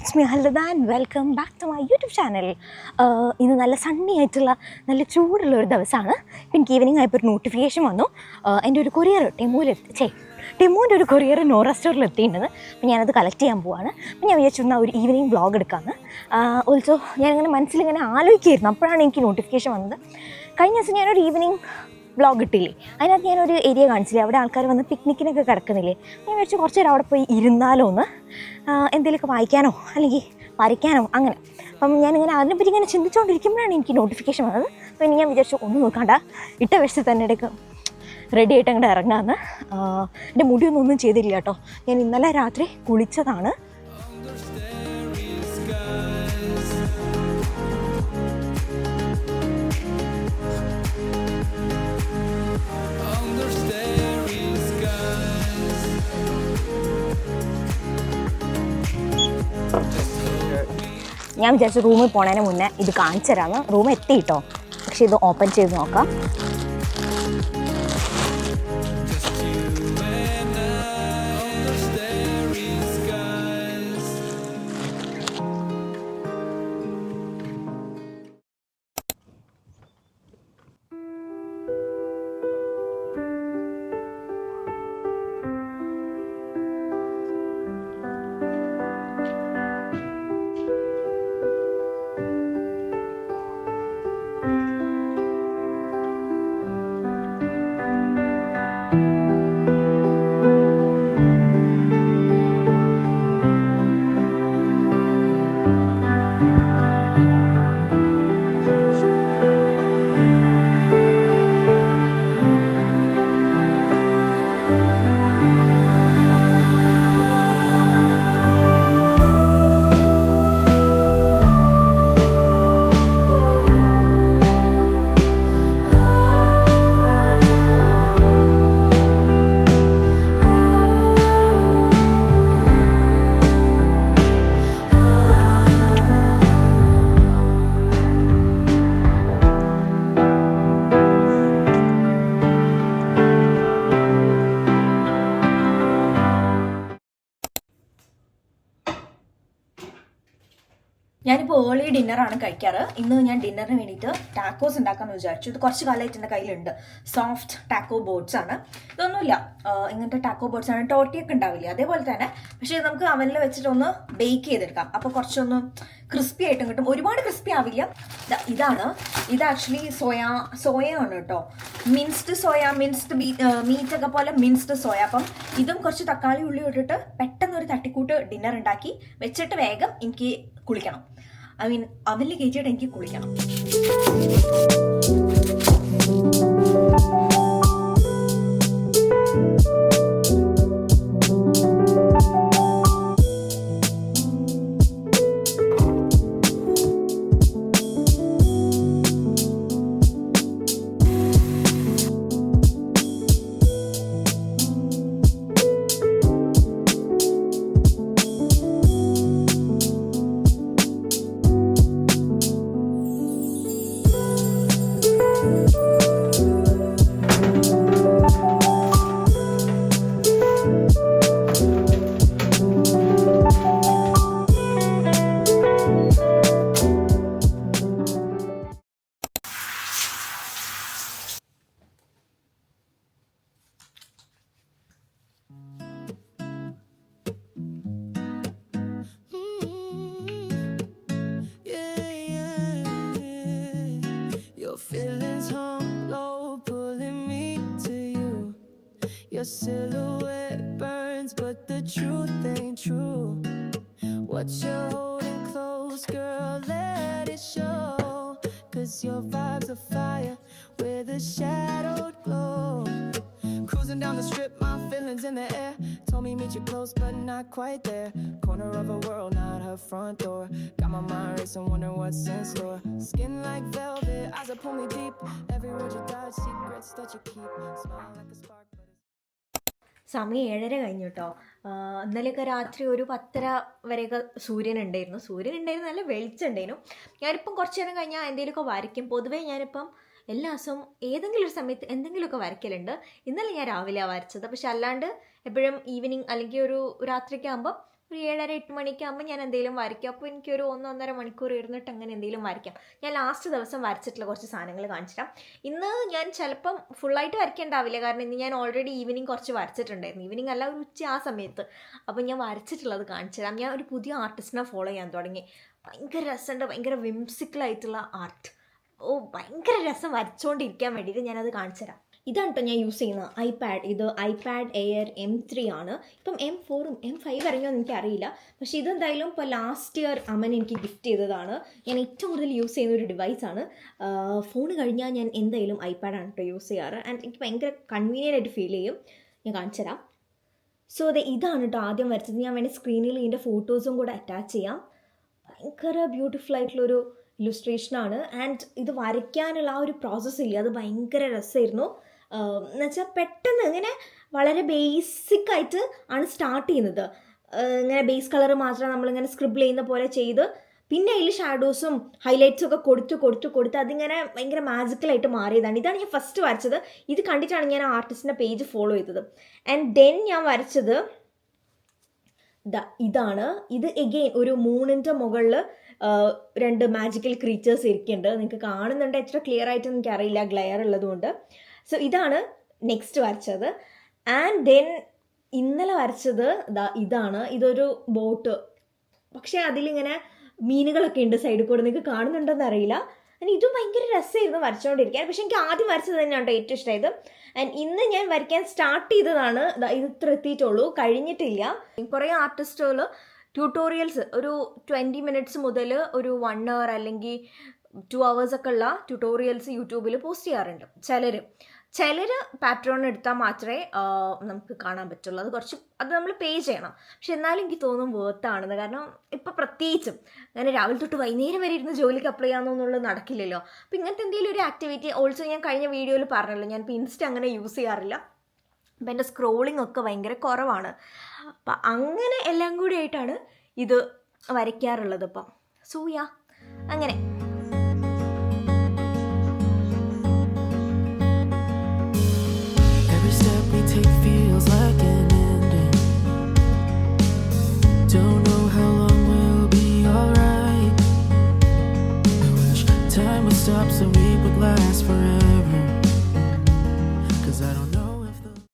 It's me Halda and welcome back to my YouTube channel. ഇന്ന് നല്ല സണ്ണി ആയിട്ടുള്ള നല്ല ചൂടുള്ള ഒരു ദിവസമാണ്. എനിക്ക് ഈവനിങ് ആയപ്പോൾ ഒരു നോട്ടിഫിക്കേഷൻ വന്നു. എൻ്റെ ഒരു കൊറിയർ ടെമൂൻ്റെ ഒരു കൊറിയർ നോറ സ്റ്റോറിൽ എത്തിയിട്ടുണ്ടെന്ന്. അപ്പോൾ ഞാനത് കളക്ട് ചെയ്യാൻ പോവാണ്. അപ്പോൾ ഞാൻ വിചാരിച്ചിരുന്ന ഒരു ഈവനിങ് വ്ളോഗ് എടുക്കാമെന്ന്. ഓൾസോ ഞാനിങ്ങനെ മനസ്സിലിങ്ങനെ ആലോചിക്കുകയായിരുന്നു. അപ്പോഴാണ് എനിക്ക് നോട്ടിഫിക്കേഷൻ വന്നത്. കഴിഞ്ഞ ദിവസം ഞാനൊരു ഈവനിങ് വ്ളോഗ് ഇട്ടില്ലേ, അതിനകത്ത് ഞാനൊരു ഏരിയ കാണിച്ചില്ലേ, അവിടെ ആൾക്കാർ വന്ന് പിക്നിക്കിനൊക്കെ കിടക്കുന്നില്ലേ. ഞാൻ വിചാരിച്ചു കുറച്ച് നേരം അവിടെ പോയി ഇരുന്നാലോ ഒന്ന്, എന്തെങ്കിലുമൊക്കെ വായിക്കാനോ അല്ലെങ്കിൽ വരയ്ക്കാനോ അങ്ങനെ. അപ്പം ഞാനിങ്ങനെ അതിനെപ്പറ്റി ഇങ്ങനെ ചിന്തിച്ചുകൊണ്ടിരിക്കുമ്പോഴാണ് എനിക്ക് നോട്ടിഫിക്കേഷൻ വന്നത്. അപ്പോൾ ഇനി ഞാൻ വിചാരിച്ചു ഒന്നും നോക്കണ്ട, ഇട്ട വശത്ത് തന്നെ ഇടയ്ക്ക് റെഡി ആയിട്ട് അങ്ങോട്ട് ഇറങ്ങാമെന്ന്. എൻ്റെ മുടിയൊന്നും ചെയ്തില്ല കേട്ടോ. ഞാൻ ഇന്നലെ രാത്രി കുളിച്ചതാണ്. ഞാൻ വിചാരിച്ചു റൂമിൽ പോണതിന് മുന്നേ ഇത് കാണിച്ചു തരാമെന്ന്. റൂം എത്തി കേട്ടോ, പക്ഷെ ഇത് ഓപ്പൺ ചെയ്ത് നോക്കാം. ഞാനിപ്പോൾ ഏർലി ഡിന്നറാണ് കഴിക്കാറ്. ഇന്ന് ഞാൻ ഡിന്നറിന് വേണ്ടിയിട്ട് ടാക്കോസ് ഉണ്ടാക്കാമെന്ന് വിചാരിച്ചു. ഇത് കുറച്ച് കാലമായിട്ട് എൻ്റെ കയ്യിലുണ്ട്. സോഫ്റ്റ് ടാക്കോ ബോർഡ്സ് ആണ്. ഇതൊന്നുമില്ല, ഇങ്ങനത്തെ ടാക്കോ ബോർഡ്സ് ആണ്. ടോട്ടിയൊക്കെ ഉണ്ടാവില്ല അതേപോലെ തന്നെ, പക്ഷേ നമുക്ക് അവനിൽ വെച്ചിട്ടൊന്ന് ബേക്ക് ചെയ്തെടുക്കാം. അപ്പോൾ കുറച്ചൊന്ന് ക്രിസ്പി ആയിട്ടും കിട്ടും. ഒരുപാട് ക്രിസ്പി ആവില്ല. ഇത് ആക്ച്വലി സോയ ആണ് കേട്ടോ. മിൻസ്ഡ് സോയ, മിൻസ്ഡ് മീറ്റൊക്കെ പോലെ മിൻസ്ഡ് സോയ. അപ്പം ഇതും കുറച്ച് തക്കാളി ഉള്ളി ഇട്ടിട്ട് പെട്ടെന്ന് ഒരു തട്ടിക്കൂട്ട് ഡിന്നർ ഉണ്ടാക്കി വെച്ചിട്ട് വേഗം എനിക്ക് കുളിക്കണം. അവനിൽ കയറ്റിയിട്ട് എനിക്ക് കുളിക്കണം. Feelings hung low, pulling me to you. Your silhouette burns, but the truth ain't true. What you're holding close, girl, let it show. 'Cause your vibe's a fire with a shadowed glow. Cruising down the strip, my feelings in the air. Told me meet you close, but not quite there. Corner of a world, not her front door. Got my mind racing, wondering what's in store. Skin like velvet, eyes that pull me deep. Every word you dodge, secrets that you keep. Smile like a spark, but it's സമയം 7:30 കഴിഞ്ഞു കേട്ടോ. ഇന്നലെയൊക്കെ രാത്രി ഒരു 10:30 വരെയൊക്കെ സൂര്യൻ ഉണ്ടായിരുന്നു, നല്ല വെളിച്ചമുണ്ടായിരുന്നു. ഞാനിപ്പം കുറച്ച് നേരം കഴിഞ്ഞാൽ എന്തെങ്കിലുമൊക്കെ വരയ്ക്കും. പൊതുവേ ഞാനിപ്പം എല്ലാ ദിവസവും ഏതെങ്കിലും ഒരു സമയത്ത് എന്തെങ്കിലുമൊക്കെ വരയ്ക്കലുണ്ട്. ഇന്നലെ ഞാൻ രാവിലെയാണ് വരച്ചത്. പക്ഷെ അല്ലാണ്ട് എപ്പോഴും ഈവനിങ് അല്ലെങ്കിൽ ഒരു രാത്രിയൊക്കെ ആകുമ്പോൾ ഒരു 7:30-8 മണിക്കാകുമ്പോൾ ഞാൻ എന്തെങ്കിലും വരയ്ക്കും. അപ്പോൾ എനിക്കൊരു 1-1.5 മണിക്കൂർ ഇരുന്നിട്ട് അങ്ങനെ എന്തെങ്കിലും വരയ്ക്കാം. ഞാൻ ലാസ്റ്റ് ദിവസം വരച്ചിട്ടുള്ള കുറച്ച് സാധനങ്ങൾ കാണിച്ചിട്ടാം. ഇന്ന് ഞാൻ ചിലപ്പം ഫുള്ളായിട്ട് വരയ്ക്കേണ്ടാവില്ല, കാരണം ഇന്ന് ഞാൻ ഓൾറെഡി ഈവനിങ് കുറച്ച് വരച്ചിട്ടുണ്ടായിരുന്നു. ഈവനിങ് അല്ല, ഒരു ഉച്ച ആ സമയത്ത്. അപ്പോൾ ഞാൻ വരച്ചിട്ടുള്ളത് കാണിച്ചു തരാം. ഞാൻ ഒരു പുതിയ ആർട്ടിസ്റ്റിനെ ഫോളോ ചെയ്യാൻ തുടങ്ങി. ഭയങ്കര രസമുണ്ട്, ഭയങ്കര വിംസിക്കലായിട്ടുള്ള ആർട്ട്. ഭയങ്കര രസം വരച്ചുകൊണ്ടിരിക്കാൻ വേണ്ടിയിട്ട് ഞാനത് കാണിച്ചു തരാം. ഇതാണ് കേട്ടോ ഞാൻ യൂസ് ചെയ്യുന്നത് ഐപാഡ്. ഇത് ഐപാഡ് എയർ M3 ആണ്. ഇപ്പം M4ഉം M5 ഇറങ്ങിയോന്ന് എനിക്കറിയില്ല, പക്ഷേ ഇതെന്തായാലും ഇപ്പോൾ ലാസ്റ്റ് ഇയർ അമ്മൻ എനിക്ക് ഗിഫ്റ്റ് ചെയ്തതാണ്. ഞാൻ ഏറ്റവും കൂടുതൽ യൂസ് ചെയ്യുന്ന ഒരു ഡിവൈസാണ്. ഫോൺ കഴിഞ്ഞാൽ ഞാൻ എന്തായാലും ഐപാഡാണ് കേട്ടോ യൂസ് ചെയ്യാറ്. ആൻഡ് എനിക്ക് ഭയങ്കര കൺവീനിയൻ്റ് ആയിട്ട് ഫീൽ ചെയ്യും. ഞാൻ കാണിച്ചു തരാം. സോ ഇതാണ് കേട്ടോ ആദ്യം വരച്ചത്. ഞാൻ വേണമെങ്കിൽ സ്ക്രീനിൽ ഇതിൻ്റെ ഫോട്ടോസും കൂടെ അറ്റാച്ച് ചെയ്യാം. ഭയങ്കര ബ്യൂട്ടിഫുൾ ആയിട്ടുള്ളൊരു ഇല്ലുസ്ട്രേഷനാണ്. ആൻഡ് ഇത് വരയ്ക്കാനുള്ള ആ ഒരു പ്രോസസ്സില്ല, അത് ഭയങ്കര രസമായിരുന്നു. എന്നുവെച്ചാൽ പെട്ടെന്ന് ഇങ്ങനെ വളരെ ബേസിക്കായിട്ട് ആണ് സ്റ്റാർട്ട് ചെയ്യുന്നത്. ഇങ്ങനെ ബേസ് കളർ മാത്രം നമ്മളിങ്ങനെ സ്ക്രിബിൾ ചെയ്യുന്ന പോലെ ചെയ്ത് പിന്നെ അതിൽ ഷാഡോസും ഹൈലൈറ്റ്സും ഒക്കെ കൊടുത്ത് അതിങ്ങനെ ഭയങ്കര മാജിക്കലായിട്ട് മാറിയതാണ്. ഇതാണ് ഞാൻ ഫസ്റ്റ് വരച്ചത്. ഇത് കണ്ടിട്ടാണ് ഞാൻ ആർട്ടിസ്റ്റിൻ്റെ പേജ് ഫോളോ ചെയ്തത്. ആൻഡ് ദെൻ ഞാൻ വരച്ചത് ഇതാണ്. ഇത് എഗെയിൻ ഒരു മൂണിൻ്റെ മുകളിൽ 2 മാജിക്കൽ ക്രീച്ചേഴ്സ് ഇരിക്കുന്നുണ്ട്. നിങ്ങൾക്ക് കാണുന്നുണ്ട്, എത്ര ക്ലിയർ ആയിട്ട് എനിക്കറിയില്ല, ഗ്ലെയർ ഉള്ളതുകൊണ്ട്. സോ ഇതാണ് നെക്സ്റ്റ് വരച്ചത്. ആൻഡ് ദെൻ ഇന്നലെ വരച്ചത് ഇതാണ്. ഇതൊരു ബോട്ട്, പക്ഷേ അതിലിങ്ങനെ മീനുകളൊക്കെ ഉണ്ട് സൈഡിൽ കൂടെ, നിങ്ങൾക്ക് കാണുന്നുണ്ടോയെന്ന് അറിയില്ല. ആൻഡ് ഇതും ഭയങ്കര രസമായിരുന്നു വരച്ചുകൊണ്ടിരിക്കാൻ. പക്ഷേ എനിക്ക് ആദ്യം വരച്ചത് തന്നെയാണ് ഏറ്റവും ഇഷ്ടമായത്. ആൻഡ് ഇന്ന് ഞാൻ വരയ്ക്കാൻ സ്റ്റാർട്ട് ചെയ്തതാണ്. ഇത് ഇത്ര എത്തിയിട്ടുള്ളൂ, കഴിഞ്ഞിട്ടില്ല. കുറേ ആർട്ടിസ്റ്റുകൾ ട്യൂട്ടോറിയൽസ് ഒരു 20 മിനിറ്റ്സ് മുതൽ ഒരു 1 hour അല്ലെങ്കിൽ 2 hours ഒക്കെ ഉള്ള ട്യൂട്ടോറിയൽസ് യൂട്യൂബിൽ പോസ്റ്റ് ചെയ്യാറുണ്ട്. ചിലർ പാട്രോൺ എടുത്താൽ മാത്രമേ നമുക്ക് കാണാൻ പറ്റുള്ളൂ. അത് നമ്മൾ പേ ചെയ്യണം. പക്ഷെ എന്നാലും എനിക്ക് തോന്നും വേർത്താണെന്ന്. കാരണം ഇപ്പം പ്രത്യേകിച്ചും അങ്ങനെ രാവിലെ തൊട്ട് വൈകുന്നേരം വരെ ഇരുന്ന് ജോലിക്ക് അപ്ലൈ ചെയ്യാമെന്നുള്ളത് നടക്കില്ലല്ലോ. അപ്പോൾ ഇങ്ങനത്തെ എന്തെങ്കിലും ഒരു ആക്ടിവിറ്റി. ഓൾസോ ഞാൻ കഴിഞ്ഞ വീഡിയോയിൽ പറഞ്ഞല്ലോ, ഞാൻ ഇപ്പോൾ ഇൻസ്റ്റ അങ്ങനെ യൂസ് ചെയ്യാറില്ല. അപ്പം എൻ്റെ സ്ക്രോളിംഗ് ഒക്കെ ഭയങ്കര കുറവാണ്. അപ്പം അങ്ങനെ എല്ലാം കൂടി ആയിട്ടാണ് ഇത് വരയ്ക്കാറുള്ളത്. അപ്പം സൂയ അങ്ങനെ